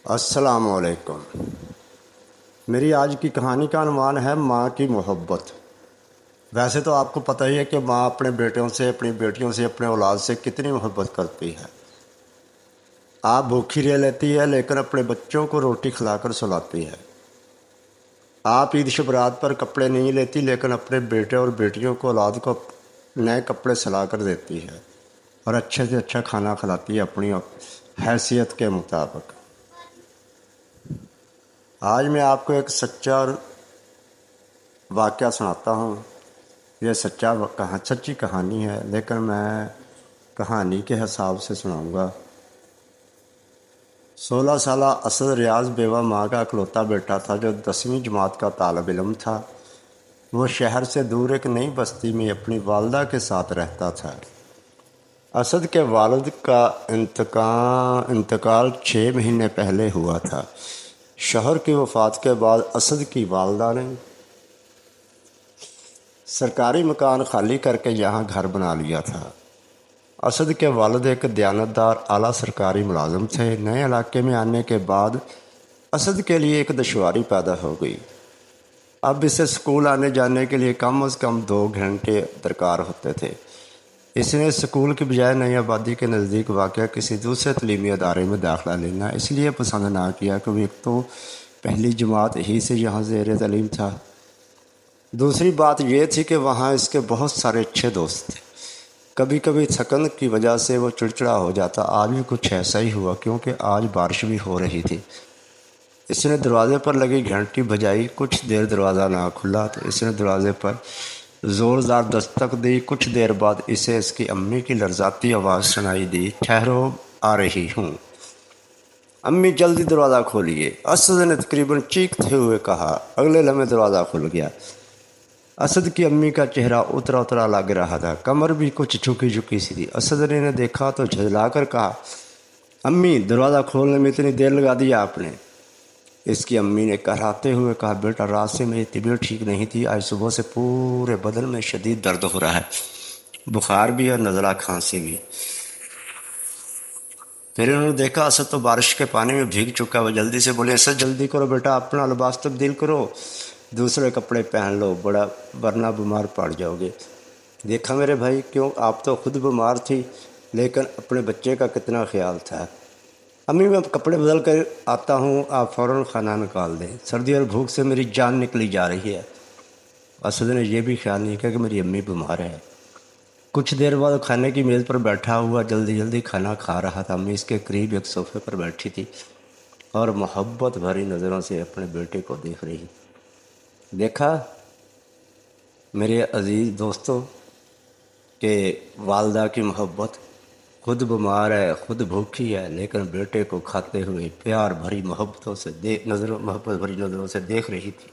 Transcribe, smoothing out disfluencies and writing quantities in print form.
السلام علیکم۔ میری آج کی کہانی کا عنوان ہے ماں کی محبت۔ ویسے تو آپ کو پتہ ہی ہے کہ ماں اپنے بیٹوں سے، اپنی بیٹیوں سے، اپنے اولاد سے کتنی محبت کرتی ہے۔ آپ بھوکھی رہ لیتی ہے لیکن اپنے بچوں کو روٹی کھلا کر سلاتی ہے۔ آپ عید شبرات پر کپڑے نہیں لیتی لیکن اپنے بیٹے اور بیٹیوں کو، اولاد کو نئے کپڑے سلا کر دیتی ہے اور اچھے سے اچھا کھانا کھلاتی ہے اپنی حیثیت کے مطابق۔ آج میں آپ کو ایک سچا واقعہ سناتا ہوں۔ یہ سچی کہانی ہے لیکن میں کہانی کے حساب سے سناؤں گا۔ 16 سالہ اسد ریاض بیوہ ماں کا اکلوتا بیٹا تھا جو 10ویں جماعت کا طالب علم تھا۔ وہ شہر سے دور ایک نئی بستی میں اپنی والدہ کے ساتھ رہتا تھا۔ اسد کے والد کا انتقال 6 مہینے پہلے ہوا تھا۔ شوہر کی وفات کے بعد اسد کی والدہ نے سرکاری مکان خالی کر کے یہاں گھر بنا لیا تھا۔ اسد کے والد ایک دیانتدار اعلیٰ سرکاری ملازم تھے۔ نئے علاقے میں آنے کے بعد اسد کے لیے ایک دشواری پیدا ہو گئی۔ اب اسے سکول آنے جانے کے لیے کم از کم 2 گھنٹے درکار ہوتے تھے۔ اس نے سکول کی بجائے نئی آبادی کے نزدیک واقع کسی دوسرے تعلیمی ادارے میں داخلہ لینا اس لیے پسند نہ کیا کہ وہ ایک تو پہلی جماعت ہی سے یہاں زیر تعلیم تھا، دوسری بات یہ تھی کہ وہاں اس کے بہت سارے اچھے دوست تھے۔ کبھی کبھی تھکن کی وجہ سے وہ چڑچڑا ہو جاتا۔ آج بھی کچھ ایسا ہی ہوا کیونکہ آج بارش بھی ہو رہی تھی۔ اس نے دروازے پر لگی گھنٹی بجائی۔ کچھ دیر دروازہ نہ کھلا تو اس نے دروازے پر زوردار دستک دی۔ کچھ دیر بعد اسے اس کی امی کی لرزاتی آواز سنائی دی، ٹھہرو آ رہی ہوں۔ امی جلدی دروازہ کھولیے، اسد نے تقریباً چیختے ہوئے کہا۔ اگلے لمحے دروازہ کھل گیا۔ اسد کی امی کا چہرہ اترا اترا لگ رہا تھا، کمر بھی کچھ جھکی سی تھی۔ اسد نے انہیں دیکھا تو جھجلا کر کہا، امی دروازہ کھولنے میں اتنی دیر لگا دی آپ نے؟ اس کی امی نے کہراتے ہوئے کہا، بیٹا رات سے میری طبیعت ٹھیک نہیں تھی، آج صبح سے پورے بدن میں شدید درد ہو رہا ہے، بخار بھی اور نزلہ کھانسی بھی۔ پھر انہوں نے دیکھا اسد تو بارش کے پانی میں بھیگ چکا۔ وہ جلدی سے بولے، اسد جلدی کرو بیٹا، اپنا لباس تبدیل کرو، دوسرے کپڑے پہن لو، ورنہ بیمار پڑ جاؤ گے۔ دیکھا میرے بھائی، کیوں آپ تو خود بیمار تھی لیکن اپنے بچے کا کتنا خیال تھا۔ امی میں کپڑے بدل کر آتا ہوں، آپ فوراً کھانا نکال دیں، سردی اور بھوک سے میری جان نکلی جا رہی ہے۔ اسد نے یہ بھی خیال نہیں کیا کہ میری امی بیمار ہے۔ کچھ دیر بعد کھانے کی میز پر بیٹھا ہوا جلدی کھانا کھا رہا تھا۔ امی اس کے قریب ایک صوفے پر بیٹھی تھی اور محبت بھری نظروں سے اپنے بیٹے کو دیکھ رہی۔ دیکھا میرے عزیز دوستو کہ والدہ کی محبت، خود بیمار ہے، خود بھوکی ہے لیکن بیٹے کو کھاتے ہوئے پیار بھری محبت بھری نظروں سے دیکھ رہی تھی۔